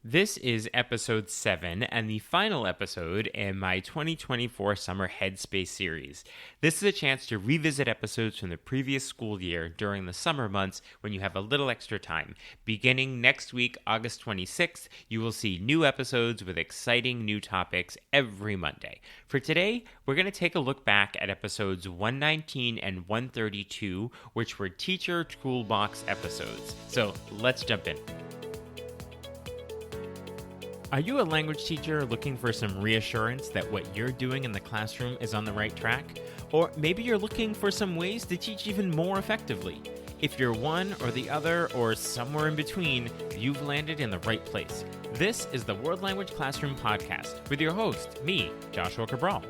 This is episode 7 and the final episode in my 2024 Summer Headspace series. This is a chance to revisit episodes from the previous school year during the summer months when you have a little extra time. Beginning next week, August 26th, you will see new episodes with exciting new topics every Monday. For today, we're going to take a look back at episodes 119 and 132, which were Teacher Toolbox episodes. So let's jump in. Are you a language teacher looking for some reassurance that what you're doing in the classroom is on the right track? Or maybe you're looking for some ways to teach even more effectively. If you're one or the other or somewhere in between, you've landed in the right place. This is the World Language Classroom Podcast with your host, me, Joshua Cabral.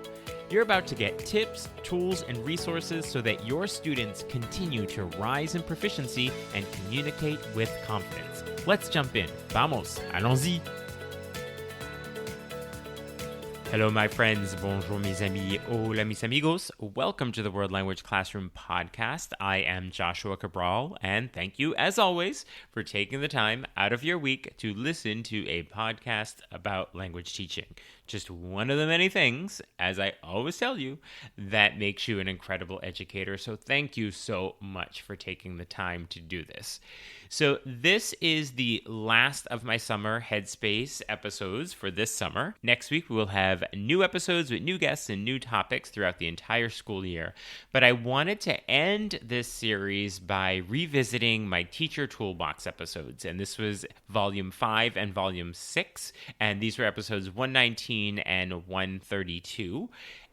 You're about to get tips, tools, and resources so that your students continue to rise in proficiency and communicate with confidence. Let's jump in. Vamos, allons-y! Hello, my friends. Bonjour, mes amis. Hola, mis amigos. Welcome to the World Language Classroom Podcast. I am Joshua Cabral, and thank you, as always, for taking the time out of your week to listen to a podcast about language teaching. Just one of the many things, as I always tell you, that makes you an incredible educator. So thank you so much for taking the time to do this. So this is the last of my summer Headspace episodes for this summer. Next week, we will have new episodes with new guests and new topics throughout the entire school year. But I wanted to end this series by revisiting my Teacher Toolbox episodes. And this was Volume 5 and Volume 6. And these were episodes 119 and 132.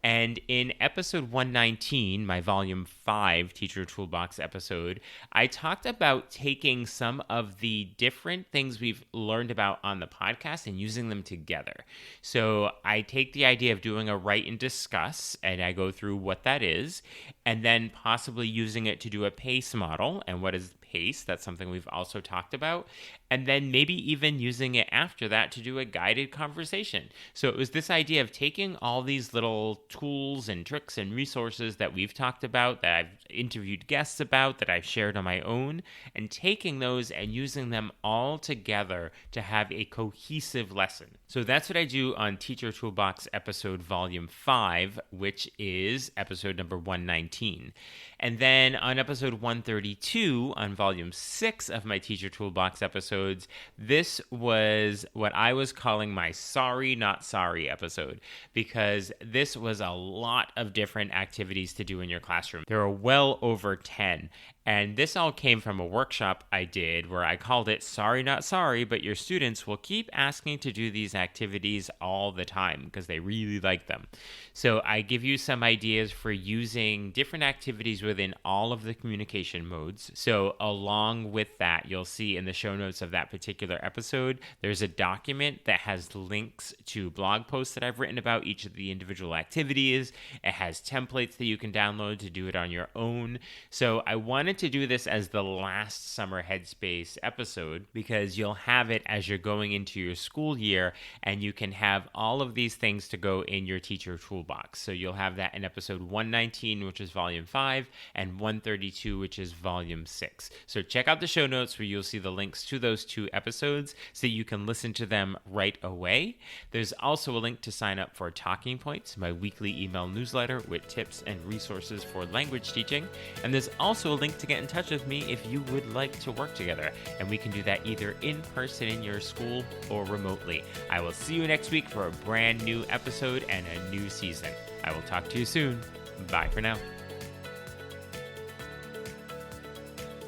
And in episode 119, my volume 5 Teacher Toolbox episode, I talked about taking some of the different things we've learned about on the podcast and using them together. So I take the idea of doing a write and discuss, and I go through what that is, and then possibly using it to do a PACE model. And what is PACE? That's something we've also talked about. And then maybe even using it after that to do a guided conversation. So it was this idea of taking all these little tools and tricks and resources that we've talked about, that I've interviewed guests about, that I've shared on my own, and taking those and using them all together to have a cohesive lesson. So that's what I do on Teacher Toolbox episode volume 5, which is episode number 119. And then on episode 132, on volume 6 of my Teacher Toolbox episodes, this was what I was calling my sorry, not sorry episode, because this was a lot of different activities to do in your classroom. There are well over 10. And this all came from a workshop I did where I called it Sorry Not Sorry, but your students will keep asking to do these activities all the time because they really like them. So I give you some ideas for using different activities within all of the communication modes. So along with that, you'll see in the show notes of that particular episode, there's a document that has links to blog posts that I've written about each of the individual activities. It has templates that you can download to do it on your own. So I wanted to do this as the last summer Headspace episode because you'll have it as you're going into your school year and you can have all of these things to go in your Teacher Toolbox. So you'll have that in episode 119, which is volume 5, and 132, which is volume 6. So check out the show notes where you'll see the links to those two episodes so you can listen to them right away. There's also a link to sign up for Talking Points, my weekly email newsletter with tips and resources for language teaching. And there's also a link to get in touch with me if you would like to work together, and we can do that either in person in your school or remotely. I will see you next week for a brand new episode and a new season. I will talk to you soon. Bye for now.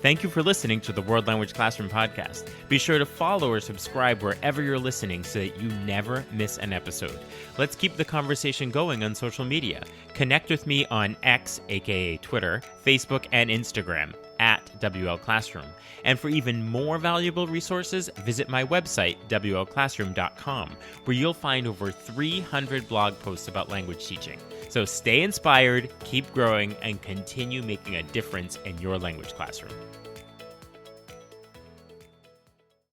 Thank you for listening to the World Language Classroom Podcast. Be sure to follow or subscribe wherever you're listening so that you never miss an episode. Let's keep the conversation going on social media. Connect with me on X, aka Twitter, Facebook, and Instagram at WL Classroom. And for even more valuable resources, visit my website, WLClassroom.com, where you'll find over 300 blog posts about language teaching. So stay inspired, keep growing, and continue making a difference in your language classroom.